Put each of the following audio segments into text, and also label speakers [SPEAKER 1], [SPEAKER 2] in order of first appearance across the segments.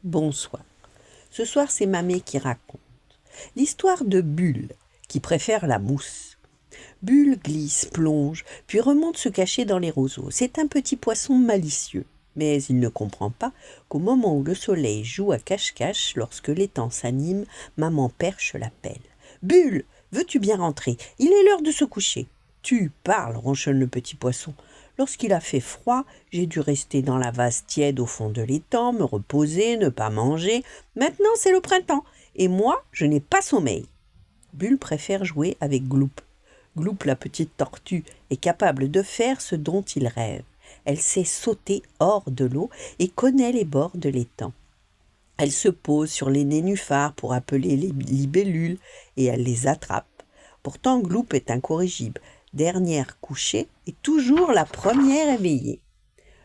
[SPEAKER 1] Bonsoir. Ce soir, c'est Mamé qui raconte. L'histoire de Bulle, qui préfère la mousse. Bulle glisse, plonge, puis remonte se cacher dans les roseaux. C'est un petit poisson malicieux. Mais il ne comprend pas qu'au moment où le soleil joue à cache-cache, lorsque l'étang s'anime, maman Perche l'appelle. « Bulle, veux-tu bien rentrer? Il est l'heure de se coucher. »« Tu parles, » ronchonne le petit poisson. « Lorsqu'il a fait froid, j'ai dû rester dans la vase tiède au fond de l'étang, me reposer, ne pas manger. Maintenant, c'est le printemps, et moi, je n'ai pas sommeil. » Bulle préfère jouer avec Gloup. Gloup, la petite tortue, est capable de faire ce dont il rêve. Elle sait sauter hors de l'eau et connaît les bords de l'étang. Elle se pose sur les nénuphars pour appeler les libellules et elle les attrape. Pourtant, Gloup est incorrigible, dernière couchée et toujours la première éveillée.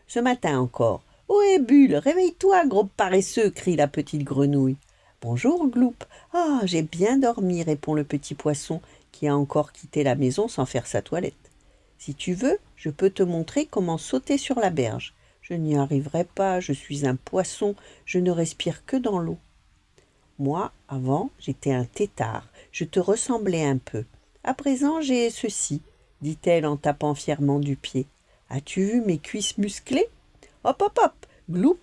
[SPEAKER 1] Ce matin encore, « Ohé Bulle, réveille-toi, gros paresseux !» crie la petite grenouille. « Bonjour Gloup. »« Ah, j'ai bien dormi, » répond le petit poisson qui a encore quitté la maison sans faire sa toilette. « Si tu veux, je peux te montrer comment sauter sur la berge. »« Je n'y arriverai pas, je suis un poisson, je ne respire que dans l'eau. »« Moi, avant, j'étais un tétard, je te ressemblais un peu. À présent, j'ai ceci, » dit-elle en tapant fièrement du pied. « As-tu vu mes cuisses musclées ? » Hop, hop, hop, Gloup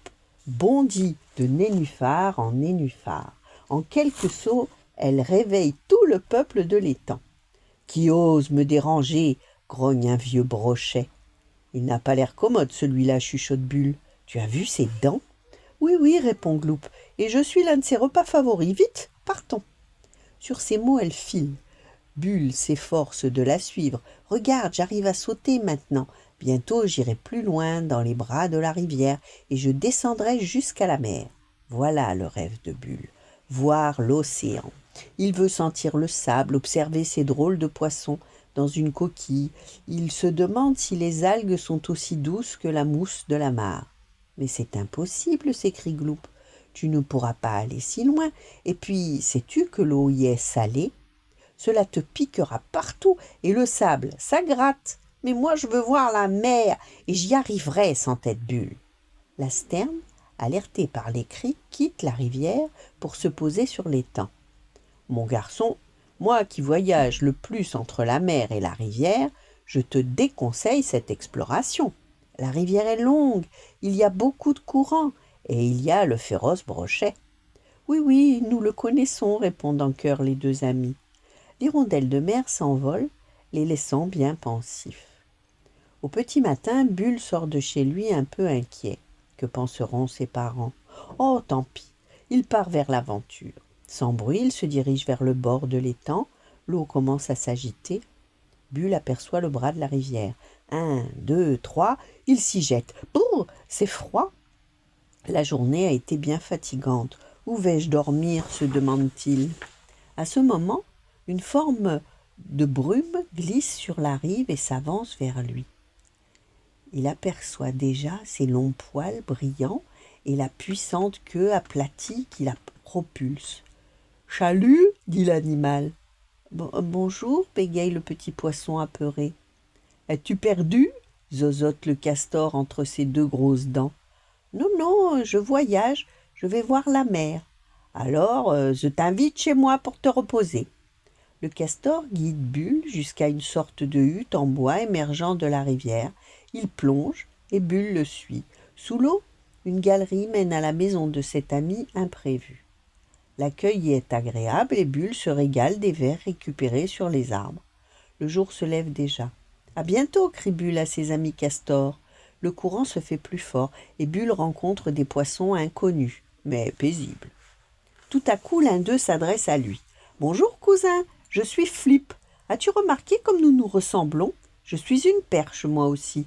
[SPEAKER 1] bondit de nénuphar en nénuphar. En quelques sauts, elle réveille tout le peuple de l'étang. « Qui ose me déranger ?» grogne un vieux brochet. « Il n'a pas l'air commode, celui-là, » chuchote Bulle. « Tu as vu ses dents ?»« Oui, oui, » répond Gloup, « et je suis l'un de ses repas favoris. Vite, partons. » Sur ces mots, elle file. Bulle s'efforce de la suivre. « Regarde, j'arrive à sauter maintenant. Bientôt, j'irai plus loin, dans les bras de la rivière, et je descendrai jusqu'à la mer. » Voilà le rêve de Bulle, voir l'océan. Il veut sentir le sable, observer ces drôles de poissons dans une coquille. Il se demande si les algues sont aussi douces que la mousse de la mare. « Mais c'est impossible, » s'écrie Gloup. « Tu ne pourras pas aller si loin. Et puis, sais-tu que l'eau y est salée ? Cela te piquera partout, et le sable, ça gratte. Mais moi, je veux voir la mer, et j'y arriverai, s'entête Bulle. » La sterne, alertée par les cris, quitte la rivière pour se poser sur l'étang. « Mon garçon, moi qui voyage le plus entre la mer et la rivière, je te déconseille cette exploration. La rivière est longue, il y a beaucoup de courants, et il y a le féroce brochet. »« Oui, oui, nous le connaissons, » répondent en chœur les deux amis. L'hirondelle de mer s'envole, les laissant bien pensifs. Au petit matin, Bulle sort de chez lui un peu inquiet. Que penseront ses parents ? Oh, tant pis, il part vers l'aventure. Sans bruit, il se dirige vers le bord de l'étang. L'eau commence à s'agiter. Bulle aperçoit le bras de la rivière. 1, 2, 3, il s'y jette. Brrr, c'est froid. La journée a été bien fatigante. Où vais-je dormir ? Se demande-t-il. À ce moment, une forme de brume glisse sur la rive et s'avance vers lui. Il aperçoit déjà ses longs poils brillants et la puissante queue aplatie qui la propulse. « Chalut !» dit l'animal. « Bonjour !» bégaye le petit poisson apeuré. « Es-tu perdu ?» zozote le castor entre ses deux grosses dents. « Non, non, je voyage, je vais voir la mer. »« Alors, je t'invite chez moi pour te reposer. » Le castor guide Bulle jusqu'à une sorte de hutte en bois émergeant de la rivière. Il plonge et Bulle le suit. Sous l'eau, une galerie mène à la maison de cet ami imprévu. L'accueil y est agréable et Bulle se régale des vers récupérés sur les arbres. Le jour se lève déjà. « À bientôt !» crie Bulle à ses amis castors. Le courant se fait plus fort et Bulle rencontre des poissons inconnus, mais paisibles. Tout à coup, l'un d'eux s'adresse à lui. « Bonjour cousin, je suis Flip. As-tu remarqué comme nous nous ressemblons ? Je suis une perche, moi aussi. »«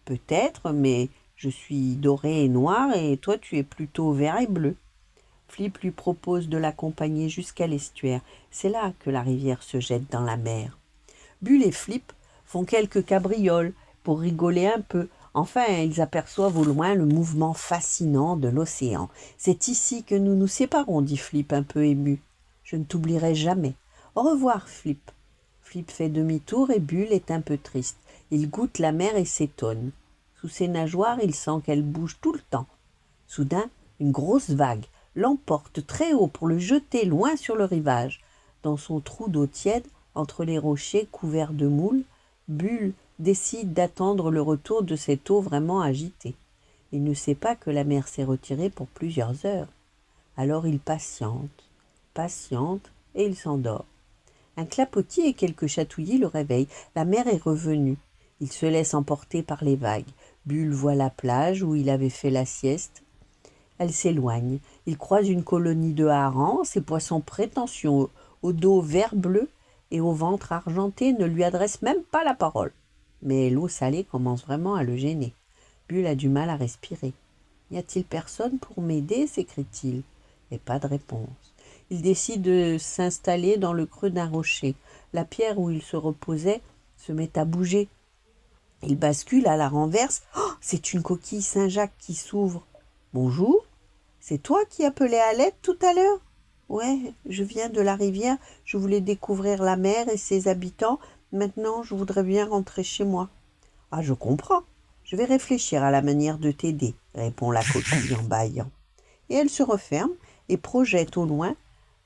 [SPEAKER 1] Peut-être, mais je suis doré et noir et toi tu es plutôt vert et bleu. » Flip lui propose de l'accompagner jusqu'à l'estuaire. C'est là que la rivière se jette dans la mer. Bulle et Flip font quelques cabrioles pour rigoler un peu. Enfin, ils aperçoivent au loin le mouvement fascinant de l'océan. « C'est ici que nous nous séparons, » dit Flip un peu ému. « Je ne t'oublierai jamais. Au revoir, Flip. » Flip fait demi-tour et Bulle est un peu triste. Il goûte la mer et s'étonne. Sous ses nageoires, il sent qu'elle bouge tout le temps. Soudain, Une grosse vague l'emporte très haut pour le jeter loin sur le rivage. Dans son trou d'eau tiède, entre les rochers couverts de moules, Bulle décide d'attendre le retour de cette eau vraiment agitée. Il ne sait pas que la mer s'est retirée pour plusieurs heures. Alors il patiente, et il s'endort. Un clapotis et quelques chatouillis le réveillent. La mer est revenue. Il se laisse emporter par les vagues. Bulle voit la plage où il avait fait la sieste. Elle s'éloigne. Il croise une colonie de harengs. Ces poissons prétentieux, au dos vert bleu et au ventre argenté, ne lui adressent même pas la parole. Mais l'eau salée commence vraiment à le gêner. Bulle a du mal à respirer. « Y a-t-il personne pour m'aider » s'écrie-t-il. Et pas de réponse. Il décide de s'installer dans le creux d'un rocher. La pierre où il se reposait se met à bouger. Il bascule à la renverse. Oh, c'est une coquille Saint-Jacques qui s'ouvre. « Bonjour, c'est toi qui appelais à l'aide tout à l'heure ?»« Ouais, je viens de la rivière. Je voulais découvrir la mer et ses habitants. Maintenant, je voudrais bien rentrer chez moi. »« Ah, je comprends. Je vais réfléchir à la manière de t'aider, » répond la coquille en bâillant. Et elle se referme et projette au loin.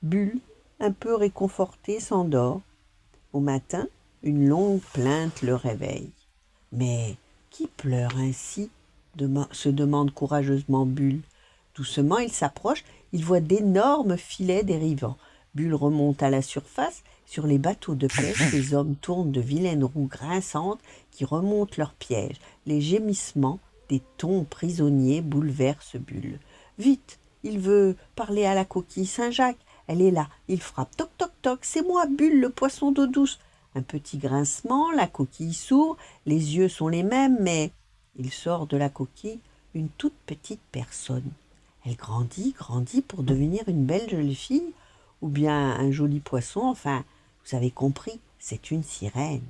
[SPEAKER 1] Bulle, un peu réconforté, s'endort. Au matin, une longue plainte le réveille. « Mais qui pleure ainsi ?» se demande courageusement Bulle. Doucement, il s'approche, il voit d'énormes filets dérivant. Bulle remonte à la surface. Sur les bateaux de pêche, les hommes tournent de vilaines roues grinçantes qui remontent leurs pièges. Les gémissements des thons prisonniers bouleversent Bulle. Vite, il veut parler à la coquille Saint-Jacques. Elle est là. Il frappe. Toc, toc, toc. C'est moi, Bulle, le poisson d'eau douce. Un petit grincement, la coquille s'ouvre. Les yeux sont les mêmes, mais il sort de la coquille une toute petite personne. Elle grandit pour devenir une belle jolie fille, ou bien un joli poisson. Enfin, vous avez compris, c'est une sirène.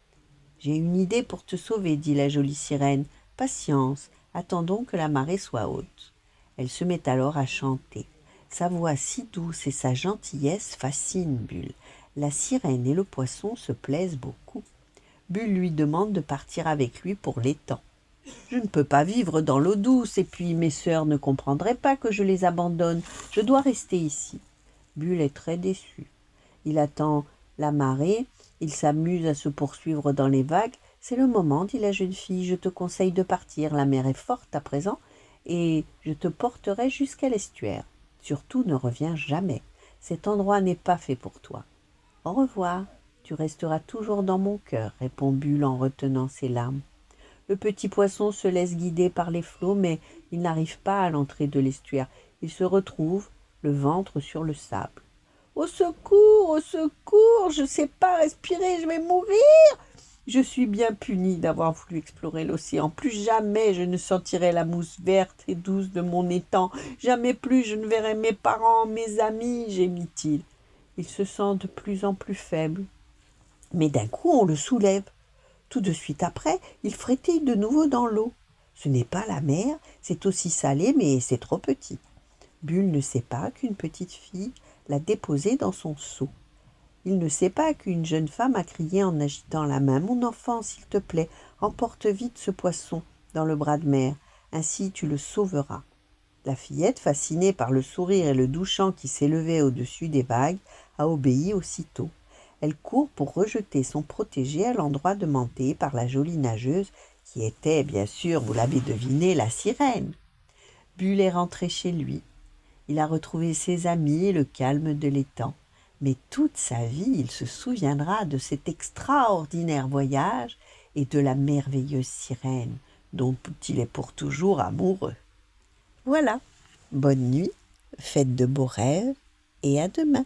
[SPEAKER 1] « J'ai une idée pour te sauver, » dit la jolie sirène. « Patience, attendons que la marée soit haute. » Elle se met alors à chanter. Sa voix si douce et sa gentillesse fascinent Bulle. La sirène et le poisson se plaisent beaucoup. Bulle lui demande de partir avec lui pour l'étang. « Je ne peux pas vivre dans l'eau douce, et puis mes sœurs ne comprendraient pas que je les abandonne. Je dois rester ici. » Bulle est très déçu. Il attend la marée, il s'amuse à se poursuivre dans les vagues. « C'est le moment, » dit la jeune fille, « je te conseille de partir. La mer est forte à présent, et je te porterai jusqu'à l'estuaire. Surtout ne reviens jamais. Cet endroit n'est pas fait pour toi. »« Au revoir, tu resteras toujours dans mon cœur, » répond Bulle en retenant ses larmes. Le petit poisson se laisse guider par les flots, mais il n'arrive pas à l'entrée de l'estuaire. Il se retrouve, le ventre sur le sable. « Au secours, je ne sais pas respirer, je vais mourir !» Je suis bien puni d'avoir voulu explorer l'océan. Plus jamais je ne sentirai la mousse verte et douce de mon étang. Jamais plus je ne verrai mes parents, mes amis, gémit-il. Il se sent de plus en plus faible. Mais d'un coup, on le soulève. Tout de suite après, il frétille de nouveau dans l'eau. Ce n'est pas la mer, c'est aussi salé, mais c'est trop petit. Bulle ne sait pas qu'une petite fille l'a déposé dans son seau. Il ne sait pas qu'une jeune femme a crié en agitant la main. « Mon enfant, s'il te plaît, emporte vite ce poisson dans le bras de mer, ainsi tu le sauveras. » La fillette, fascinée par le sourire et le doux chant qui s'élevait au-dessus des vagues, a obéi aussitôt. Elle court pour rejeter son protégé à l'endroit demandé par la jolie nageuse, qui était, bien sûr, vous l'avez deviné, la sirène. Bulle est rentré chez lui. Il a retrouvé ses amis et le calme de l'étang. Mais toute sa vie, il se souviendra de cet extraordinaire voyage et de la merveilleuse sirène dont il est pour toujours amoureux. Voilà, bonne nuit, faites de beaux rêves et à demain.